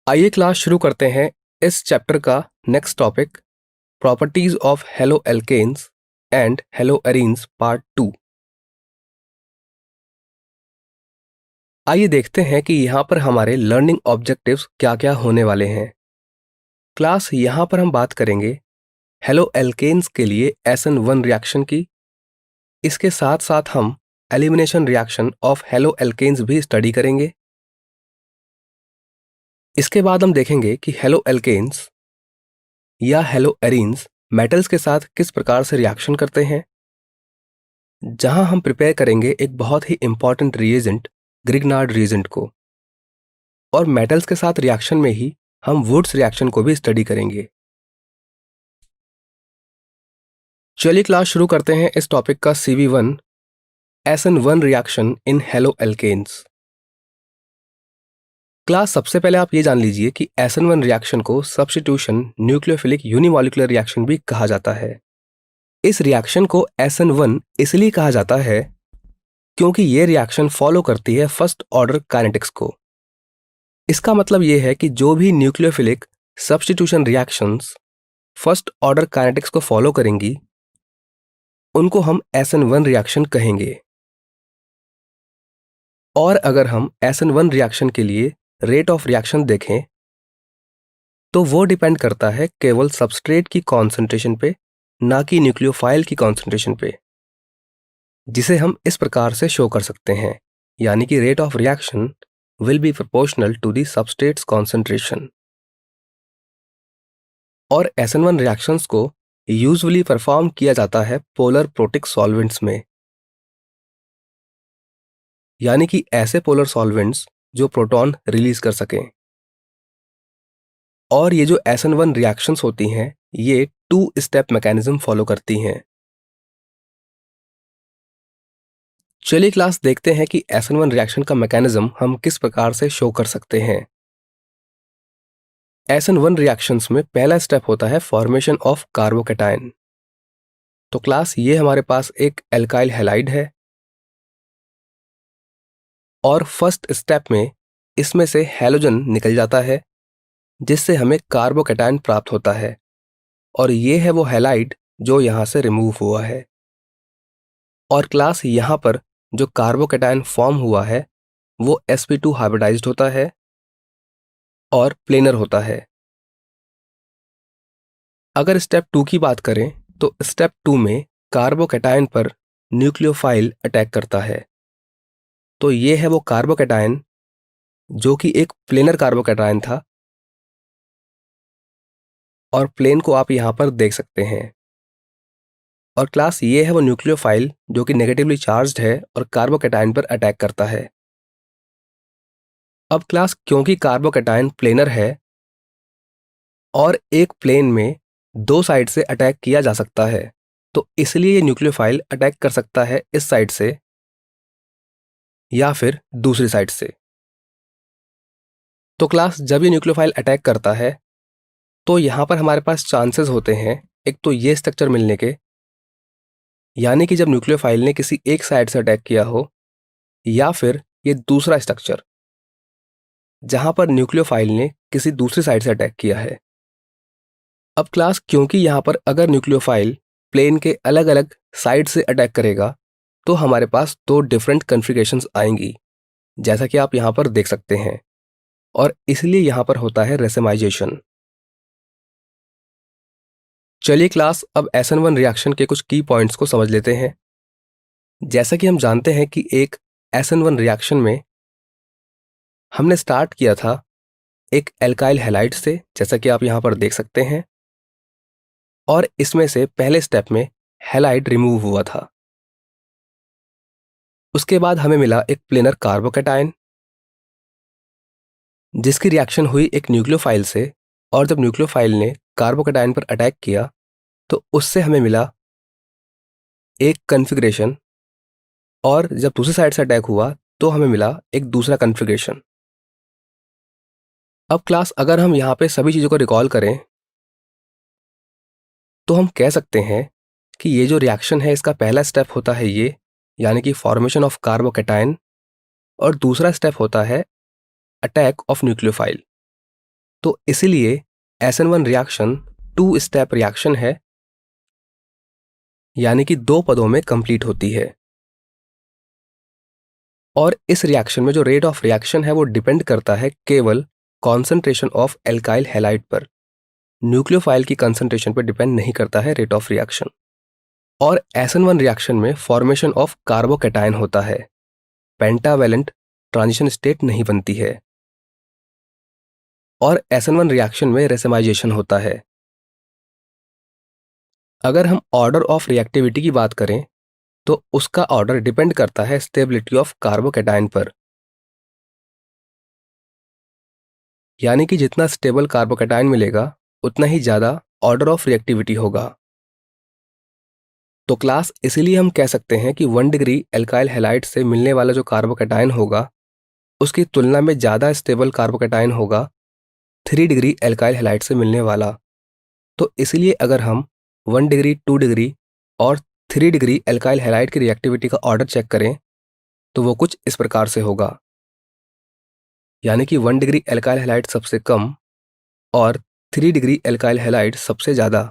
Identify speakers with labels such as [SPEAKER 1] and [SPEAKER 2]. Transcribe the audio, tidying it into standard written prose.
[SPEAKER 1] आइए क्लास शुरू करते हैं इस चैप्टर का next topic properties of haloalkanes and haloarenes part 2। आइए देखते हैं कि यहाँ पर हमारे लर्निंग ऑब्जेक्टिव्स क्या क्या होने वाले हैं। क्लास यहाँ पर हम बात करेंगे हेलो एल्केन्स के लिए SN1 रिएक्शन की। इसके साथ साथ हम elimination reaction of haloalkanes भी स्टडी करेंगे। इसके बाद हम देखेंगे कि हेलो एल्केन्स या हेलो एरीन्स मेटल्स के साथ किस प्रकार से रिएक्शन करते हैं, जहां हम प्रिपेयर करेंगे एक बहुत ही इंपॉर्टेंट रिएजेंट ग्रिग्नार्ड रिएजेंट को, और मेटल्स के साथ रिएक्शन में ही हम वुड्स रिएक्शन को भी स्टडी करेंगे। चलिए क्लास शुरू करते हैं इस टॉपिक का CV1 SN1 reaction in haloalkanes. Class सबसे पहले आप ये जान लीजिए कि SN1 रिएक्शन को सब्स्टिट्यूशन न्यूक्लियोफिलिक यूनिमॉलिक्यूलर रिएक्शन भी कहा जाता है। इस रिएक्शन को SN1 इसलिए कहा जाता है क्योंकि ये रिएक्शन फॉलो करती है फर्स्ट ऑर्डर काइनेटिक्स को। इसका मतलब ये है कि जो भी nucleophilic substitution reactions first order kinetics को फॉलो करेंगी उनको हम SN1 रिएक्शन कहेंगे। और अगर हम SN1 रिएक्शन के लिए रेट ऑफ रिएक्शन देखें तो वो डिपेंड करता है केवल सबस्ट्रेट की कॉन्सेंट्रेशन पे, ना कि न्यूक्लियोफाइल की कॉन्सेंट्रेशन पे, जिसे हम इस प्रकार से शो कर सकते हैं, यानी कि rate of reaction will be proportional to the substrate's concentration। और SN1 रिएक्शंस को यूजुअली परफॉर्म किया जाता है पोलर प्रोटिक सॉल्वेंट्स में, यानी कि ऐसे पोलर सॉल्वेंट्स जो प्रोटॉन रिलीज कर सकें। और ये जो SN1 रिएक्शंस होती हैं ये 2 स्टेप मैकेनिज्म फॉलो करती हैं। चलिए क्लास देखते हैं कि SN1 रिएक्शन का मैकेनिज्म हम किस प्रकार से शो कर सकते हैं। SN1 रिएक्शंस में पहला स्टेप होता है फॉर्मेशन ऑफ कार्बोकैटायन। तो क्लास ये हमारे पास एक एल्काइल हैलाइड है और फर्स्ट स्टेप में इसमें से हैलोजन निकल जाता है जिससे हमें कार्बोकैटायन प्राप्त होता है, और ये है वो हैलाइड जो यहाँ से रिमूव हुआ है। और क्लास यहाँ पर जो कार्बोकैटायन फॉर्म हुआ है वो sp2 हाइब्रिडाइज्ड होता है और प्लेनर होता है। अगर स्टेप 2 की बात करें तो स्टेप 2 में कार्बोकैटायन पर न्यूक्लियोफाइल अटैक करता है। तो ये है वो कार्बोकैटायन जो कि एक प्लेनर कार्बोकैटायन था, और प्लेन को आप यहाँ पर देख सकते हैं। और क्लास ये है वो न्यूक्लियोफाइल जो कि नेगेटिवली चार्ज्ड है और कार्बोकैटायन पर अटैक करता है। अब क्लास क्योंकि कार्बोकैटायन प्लेनर है और एक प्लेन में 2 साइड से अटैक किया जा सकता है, तो इसलिए ये न्यूक्लियोफाइल अटैक कर सकता है इस साइड से या फिर दूसरी साइड से। तो क्लास जब ये न्यूक्लियोफाइल अटैक करता है तो यहाँ पर हमारे पास चांसेस होते हैं एक तो ये स्ट्रक्चर मिलने के, यानी कि जब न्यूक्लियोफाइल ने किसी एक साइड से अटैक किया हो, या फिर ये दूसरा स्ट्रक्चर जहां पर न्यूक्लियोफाइल ने किसी दूसरी साइड से अटैक किया है। अब क्लास क्योंकि यहाँ पर अगर न्यूक्लियोफाइल प्लेन के अलग अलग साइड से अटैक करेगा तो हमारे पास 2 डिफरेंट कन्फिगरेशंस आएंगी, जैसा कि आप यहाँ पर देख सकते हैं, और इसलिए यहाँ पर होता है रेसेमाइजेशन। चलिए क्लास अब SN1 रिएक्शन के कुछ की पॉइंट्स को समझ लेते हैं। जैसा कि हम जानते हैं कि एक SN1 रिएक्शन में हमने स्टार्ट किया था एक एल्काइल हैलाइड से, जैसा कि आप यहाँ पर देख सकते हैं, और इसमें से पहले स्टेप में हैलाइड रिमूव हुआ था। उसके बाद हमें मिला एक प्लेनर कार्बोकैटायन जिसकी रिएक्शन हुई एक न्यूक्लियोफाइल से, और जब न्यूक्लियोफाइल ने कार्बोकैटायन पर अटैक किया तो उससे हमें मिला एक कन्फिग्रेशन, और जब दूसरी साइड से अटैक हुआ तो हमें मिला एक दूसरा कन्फिग्रेशन। अब क्लास अगर हम यहाँ पे सभी चीज़ों को रिकॉल करें तो हम कह सकते हैं कि ये जो रिएक्शन है इसका पहला स्टेप होता है ये, यानी कि फॉर्मेशन ऑफ कार्बोकैटायन, और दूसरा स्टेप होता है अटैक ऑफ न्यूक्लियोफाइल। तो इसीलिए SN1 रिएक्शन 2 स्टेप रिएक्शन है, यानी कि 2 पदों में कंप्लीट होती है। और इस रिएक्शन में जो रेट ऑफ रिएक्शन है वो डिपेंड करता है केवल कॉन्सेंट्रेशन ऑफ एल्काइल हैलाइड पर। न्यूक्लियोफाइल की कंसंट्रेशन पर डिपेंड नहीं करता है रेट ऑफ रिएक्शन। और SN1 रिएक्शन में फॉर्मेशन ऑफ कार्बोकैटायन होता है, पेंटावैलेंट ट्रांजिशन स्टेट नहीं बनती है। और SN1 रिएक्शन में रेसमाइजेशन होता है। अगर हम ऑर्डर ऑफ रिएक्टिविटी की बात करें तो उसका ऑर्डर डिपेंड करता है स्टेबिलिटी ऑफ कार्बोकैटायन पर, यानी कि जितना स्टेबल कार्बोकैटायन मिलेगा उतना ही ज़्यादा ऑर्डर ऑफ रिएक्टिविटी होगा। तो क्लास इसीलिए हम कह सकते हैं कि 1 डिग्री एल्काइल हैलाइड से मिलने वाला जो कार्बोकैटायन होगा उसकी तुलना में ज़्यादा स्टेबल कार्बोकैटायन होगा 3 डिग्री एल्काइल हैलाइड से मिलने वाला। तो इसलिए अगर हम 1 डिग्री, 2 डिग्री और 3 डिग्री एल्काइल हैलाइड की रिएक्टिविटी का ऑर्डर चेक करें तो वो कुछ इस प्रकार से होगा, यानी कि 1 डिग्री एल्काइल हैलाइड सबसे कम और 3 डिग्री एल्काइल हैलाइड सबसे ज़्यादा।